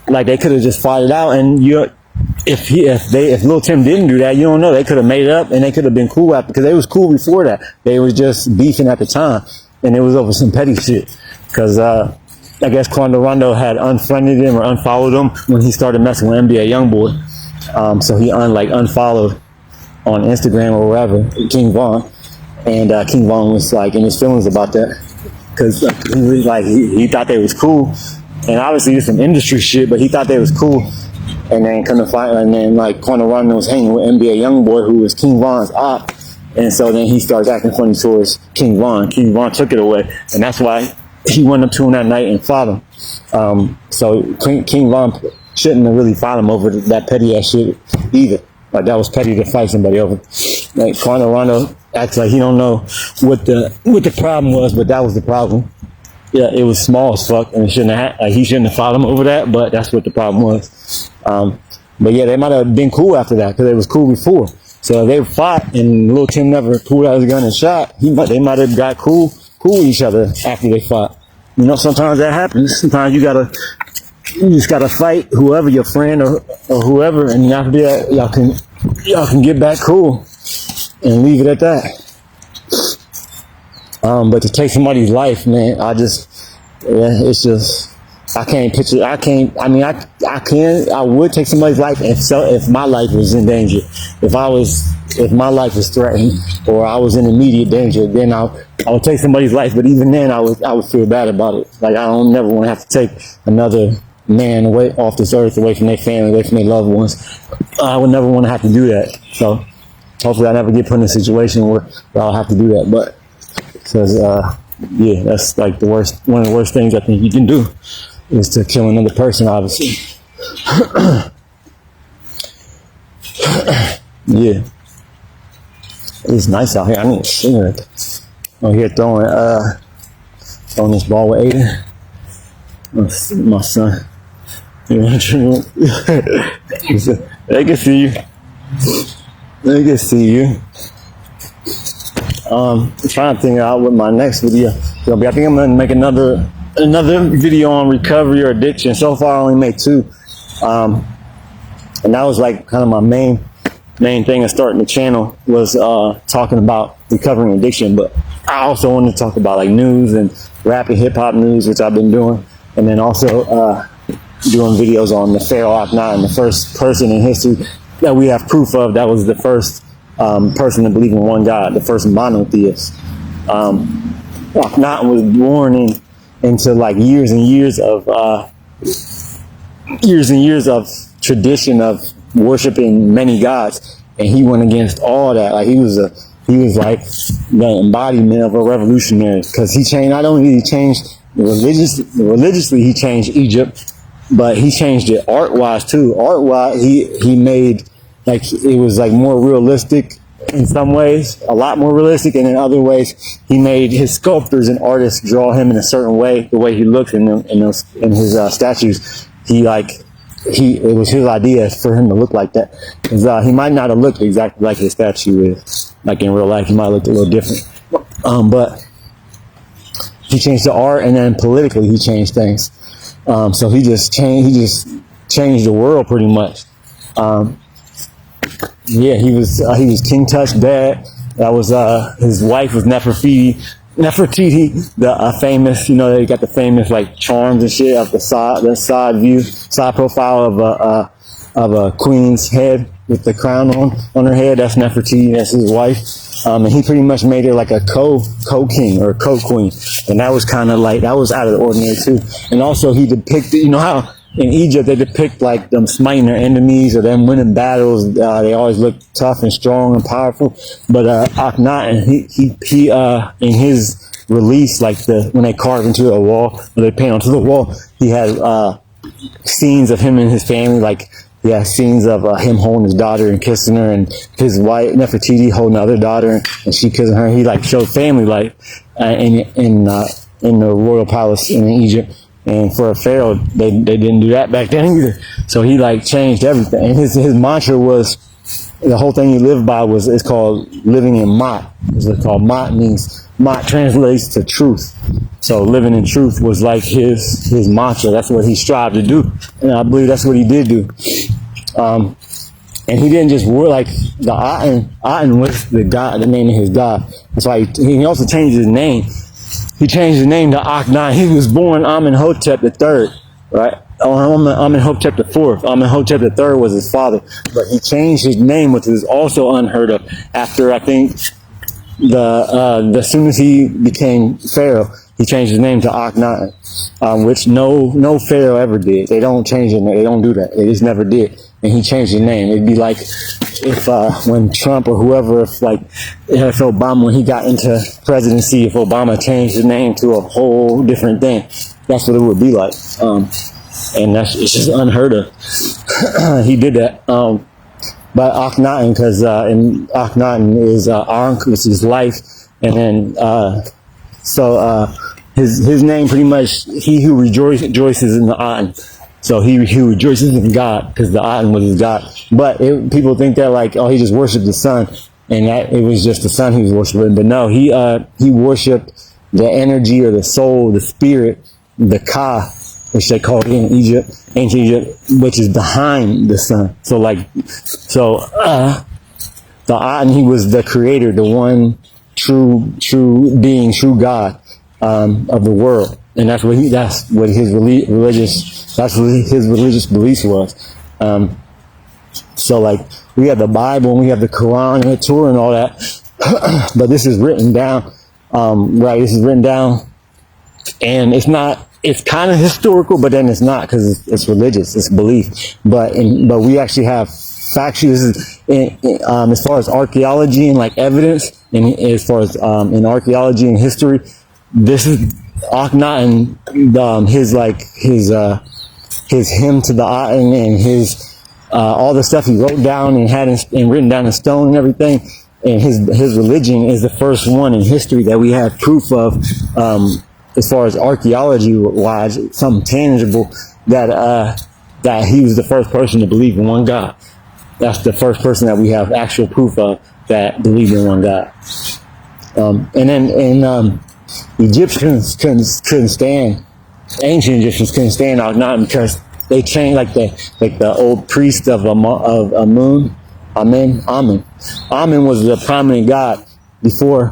like they could have just fought it out, and if Lil Tim didn't do that, you don't know. They could have made it up, and they could have been cool after, because they was cool before that. They was just beefing at the time, and it was over some petty shit. Because I guess Quando Rondo had unfriended him or unfollowed him when he started messing with NBA YoungBoy. So he unfollowed on Instagram or wherever King Von, and King Von was like in his feelings about that, because he was like he thought they was cool, and obviously it's some industry shit, but he thought they was cool. And then couldn't find, and then like Quando Rondo was hanging with NBA YoungBoy, who was King Von's op, and so then he started acting funny towards King Von. King Von took it away, and that's why he went up to him that night and fought him. So King Von shouldn't have really fought him over that petty ass shit either. Like that was petty to fight somebody over. Like Quando Rondo acts like he don't know what the problem was, but that was the problem. Yeah, it was small as fuck, and he shouldn't have fought him over that, but that's what the problem was. But yeah, they might have been cool after that, because they was cool before. So if they fought and Lil Tim never pulled out his gun and shot, they might have got cool with each other after they fought. You know, sometimes that happens. Sometimes you just gotta fight whoever, your friend or whoever, and after that y'all can get back cool and leave it at that. But to take somebody's life, man, it's just, I can't picture, I would take somebody's life if my life was in danger. If my life was threatened or I was in immediate danger, then I would take somebody's life. But even then I would feel bad about it. Like I don't never want to have to take another man away off this earth, away from their family, away from their loved ones. I would never want to have to do that. So hopefully I never get put in a situation where I'll have to do that. But because yeah, that's like one of the worst things I think you can do is to kill another person, obviously. Yeah, it's nice out here. I need a cigarette. I'm here throwing this ball with Aiden, my son. They can see you. They can see you. I'm trying to think out what my next video will be. I think I'm gonna make another video on recovery or addiction. So far I only made 2. And that was like kind of my main thing of starting the channel was talking about recovering addiction. But I also wanted to talk about like news and rap and hip hop news, which I've been doing, and then also doing videos on the Pharaoh Akhenaten, the first person in history that we have proof of that was the first person to believe in one God, the first monotheist. Akhenaten was born into like years and years of tradition of worshiping many gods, and he went against all that. Like he was like the embodiment of a revolutionary, because he changed. Not only did he change religiously he changed Egypt, but he changed it art-wise too. Art-wise, he made, like, it was like more realistic in some ways, a lot more realistic, and in other ways, he made his sculptors and artists draw him in a certain way, the way he looks in his statues. It was his idea for him to look like that. Because he might not have looked exactly like his statue is. Like in real life, he might have looked a little different. But he changed the art, and then politically he changed things. So he just changed the world pretty much. He was King Tut's dad. That was his wife was Nefertiti, the famous, they got the famous like charms and shit of the side profile of a queen's head with the crown on her head. That's Nefertiti. That's his wife. And he pretty much made her like a co-king or co-queen. And that was kind of like, that was out of the ordinary too. And also he depicted, how in Egypt they depict like them smiting their enemies or them winning battles. They always look tough and strong and powerful. But Akhenaten, he in his release, like when they carve into a wall, or they paint onto the wall, he had scenes of him and his family, like he has scenes of him holding his daughter and kissing her, and his wife Nefertiti holding the other daughter and she kissing her. He like showed family life in the royal palace in Egypt. And for a pharaoh, they didn't do that back then either. So he like changed everything. And his mantra was, the whole thing he lived by it's called living in Ma'at. It's called Ma'at, means Ma'at translates to truth. So living in truth was like his mantra. That's what he strived to do. And I believe that's what he did do. And he didn't just like the Aten was the name of his God. That's why he also changed his name. He changed his name to Akhenaten. He was born Amenhotep III, right? Amenhotep IV. Amenhotep III was his father, but he changed his name, which was also unheard of. After I think as soon as he became pharaoh, he changed his name to Akhenaten, which no pharaoh ever did. They don't change their name. They don't do that. They just never did. And he changed his name. It'd be like if when Trump or whoever, if Obama, when he got into presidency, if Obama changed his name to a whole different thing, that's what it would be like. And it's just unheard of. He did that. But Akhenaten, because Akhenaten is Ankh, which is life, and then his name pretty much, he who rejoices in the Aten. So he rejoices in God, because the Aten was his God. But people think that like, he just worshipped the sun, and that it was just the sun he was worshiping. But no, he worshipped the energy or the soul, the spirit, the Ka, which they called in ancient Egypt, which is behind the sun. So the Aten, he was the creator, the one true being, true God of the world. And that's what his religious beliefs was. So like we have the Bible and we have the Quran and the Torah and all that, but this is written down, right? This is written down, and it's kind of historical, but then it's not, because it's religious, it's belief. But we actually have factual. This is as far as archaeology and like evidence, and as far as in archaeology and history, this is Akhenaten, his hymn to the Aten, and his all the stuff he wrote down and had and written down in stone and everything, and his religion is the first one in history that we have proof of, as far as archaeology wise, something tangible, that he was the first person to believe in one God. That's the first person that we have actual proof of that believed in one God. And then Egyptians couldn't stand, ancient Egyptians couldn't stand Akhenaten, because they changed like the old priest of Amun. Amun was the prominent god before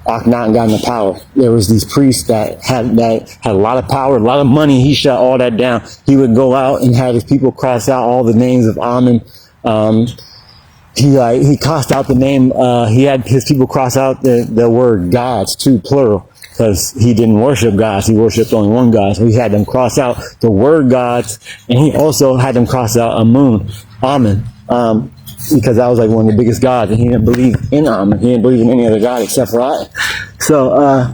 Akhenaten got into power. There was these priests that had a lot of power, a lot of money. He shut all that down. He would go out and have his people cross out all the names of Amun. He crossed out the name. He had his people cross out the word gods too, plural, because he didn't worship gods. He worshipped only one God. So he had them cross out the word gods, and he also had them cross out Amun, because that was like one of the biggest gods, and he didn't believe in Amun. He didn't believe in any other god except for I. So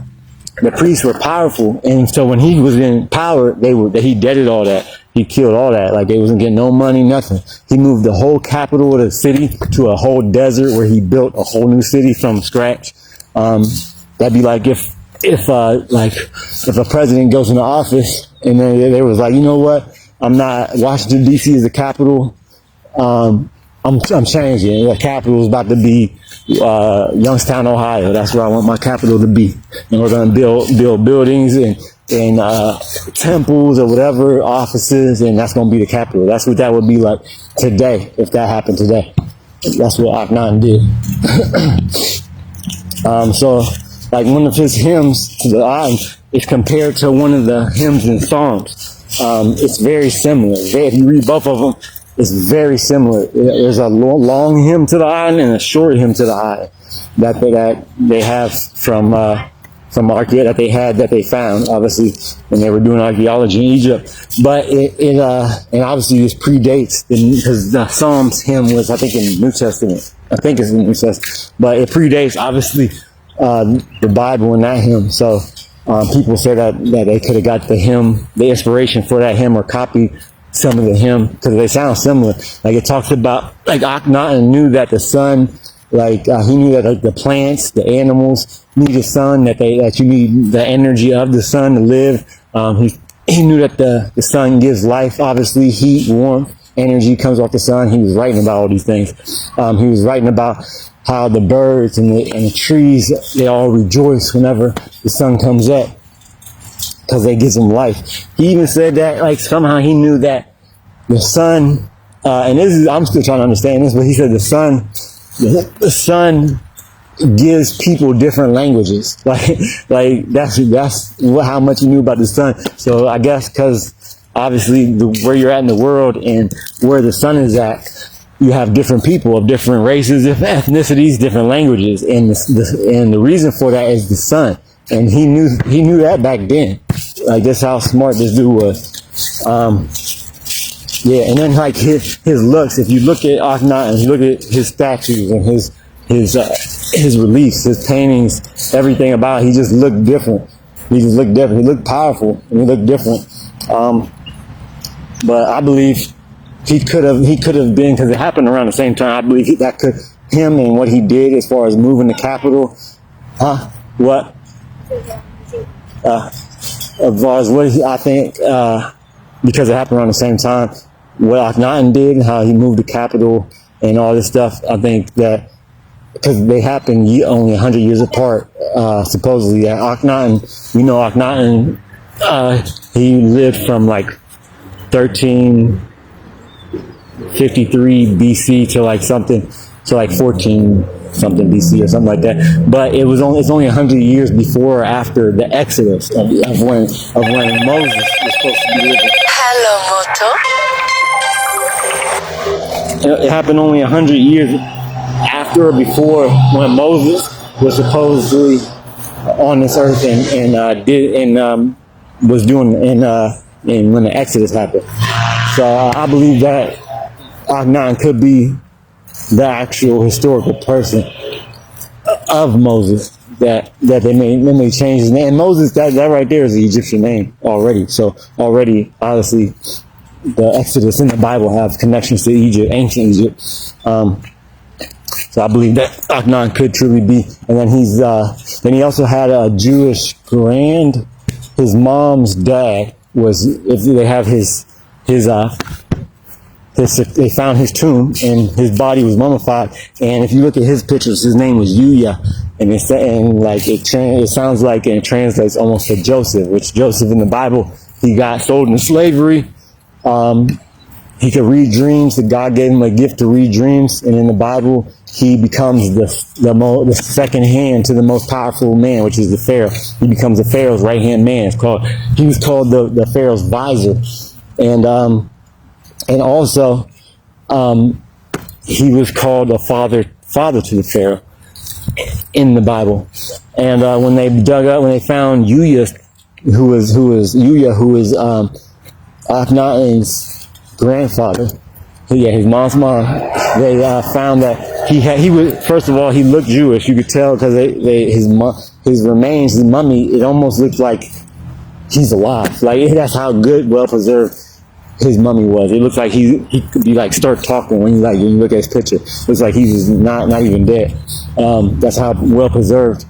the priests were powerful, and so when he was in power, he deaded all that. He killed all that. Like, they wasn't getting no money, nothing. He moved the whole capital of the city to a whole desert where he built a whole new city from scratch. That'd be like if a president goes into office and then they was like, you know what? I'm not, Washington D.C. is the capital. I'm changing. The capital is about to be Youngstown, Ohio. That's where I want my capital to be. And we're going to build buildings and temples or whatever, offices, and that's going to be the capital. That's what that would be like today, if that happened today. That's what Akhenaten did. So, like, one of his hymns to the island is compared to one of the hymns in Psalms. It's very similar. If you read both of them, it's very similar. There's a long hymn to the island and a short hymn to the island that they have from that they found, obviously, when they were doing archaeology in Egypt. But and obviously this predates, because the Psalms hymn was, I think, in the New Testament. I think it's in the New Testament, but it predates, obviously, the Bible and that hymn. So people say that they could have got the inspiration for that hymn, or copied some of the hymn, because they sound similar. Like, it talks about, like, Akhenaten knew that the sun, like, he knew that, like, the plants, the animals need the sun, that you need the energy of the sun to live. He knew that the sun gives life, obviously, heat, warmth, energy comes off the sun. He was writing about all these things. He was writing about how the birds and the trees, they all rejoice whenever the sun comes up, because they gives them life. He even said that, like, somehow he knew that the sun, and I'm still trying to understand this, but he said the sun gives people different languages. Like that's how much he knew about the sun. So I guess because obviously where you're at in the world and where the sun is at, you have different people of different races, different ethnicities, different languages, and the reason for that is the sun. And he knew that back then. Like, that's how smart this dude was. Yeah, and then, like, his looks. If you look at Akhenaten, you look at his statues and his reliefs, his paintings, everything about it, he just looked different. He looked powerful, and he looked different. But I believe he could have been, because it happened around the same time. I believe him and what he did as far as moving the capital. What? As far as I think, because it happened around the same time, what Akhenaten did and how he moved the capital and all this stuff, I think that because they happened only 100 years apart, supposedly. Akhenaten, Akhenaten, he lived from like 1353 BC to like 14 something BC or something like that. But it's only 100 years before or after the Exodus of when Moses was supposed to be living. Hello, Moto. It happened only 100 years after or before when Moses was supposedly on this earth and when the Exodus happened. So I believe that Akhenaten could be the actual historical person of Moses that they may change his name. And Moses, that right there is the Egyptian name already. So already, obviously, the Exodus in the Bible have connections to Egypt, ancient Egypt. So I believe that Akhenaten could truly be. And then then he also had a Jewish his mom's dad they have they found his tomb and his body was mummified. And if you look at his pictures, his name was Yuya, and it sounds like it translates almost to Joseph, which Joseph in the Bible, he got sold into slavery. He could read dreams. That God gave him a gift to read dreams, and in the Bible, he becomes the second hand to the most powerful man, which is the Pharaoh. He becomes the Pharaoh's right hand man. He was called the Pharaoh's visor, and also, he was called a father to the Pharaoh in the Bible. And when they found Yuya, who was Akhenaten's grandfather, his mom's mom, they found that he was, first of all, he looked Jewish. You could tell because his remains, his mummy, it almost looked like he's alive. Like, that's how good, well preserved his mummy was. It looks like he could be like start talking when you look at his picture. It looks like he was not even dead. That's how well preserved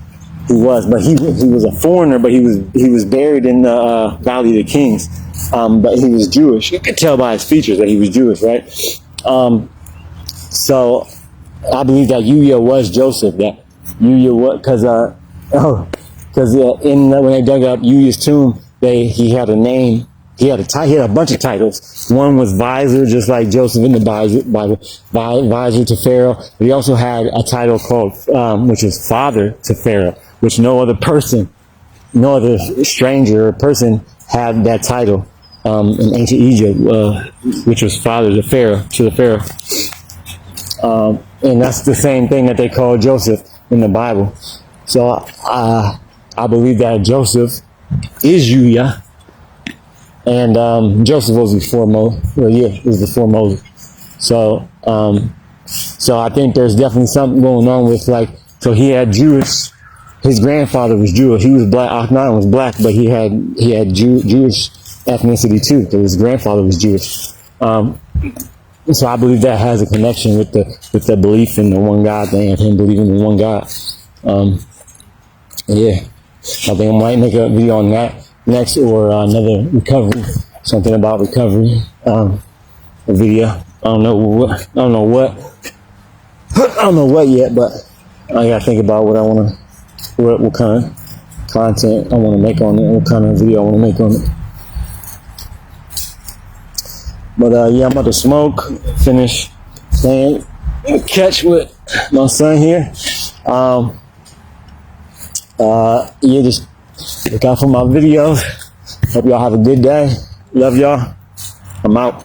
he was. But he was a foreigner, but he was buried in the Valley of the Kings. But he was Jewish. You could tell by his features that he was Jewish, right? So I believe that Yuya was Joseph. That Yuya was because when they dug up Yuya's tomb, he had a name. He had a bunch of titles. One was Visor, just like Joseph in the Bible, Visor to Pharaoh. But he also had a title called, which was Father to Pharaoh, which no other stranger or person had that title in ancient Egypt, which was Father to the Pharaoh. And that's the same thing that they call Joseph in the Bible. So I believe that Joseph is Yuya. And Joseph was before Moses. Well, yeah, he was before Moses. So I think there's definitely something going on with, like, so he had Jewish. His grandfather was Jewish. He was black. Akhenaten was black, but he had Jewish ethnicity too. So his grandfather was Jewish. So I believe that has a connection with the belief in the one God thing, and him believing in one God. Yeah, I think I might make a video on that next, or another recovery, something about recovery, a video. I don't know what yet, but I gotta think about what kind of content I want to make on it, what kind of video I want to make on it. But yeah, I'm about to smoke, finish playing catch with my son here. Yeah, just look out for my videos. Hope y'all have a good day. Love y'all. I'm out.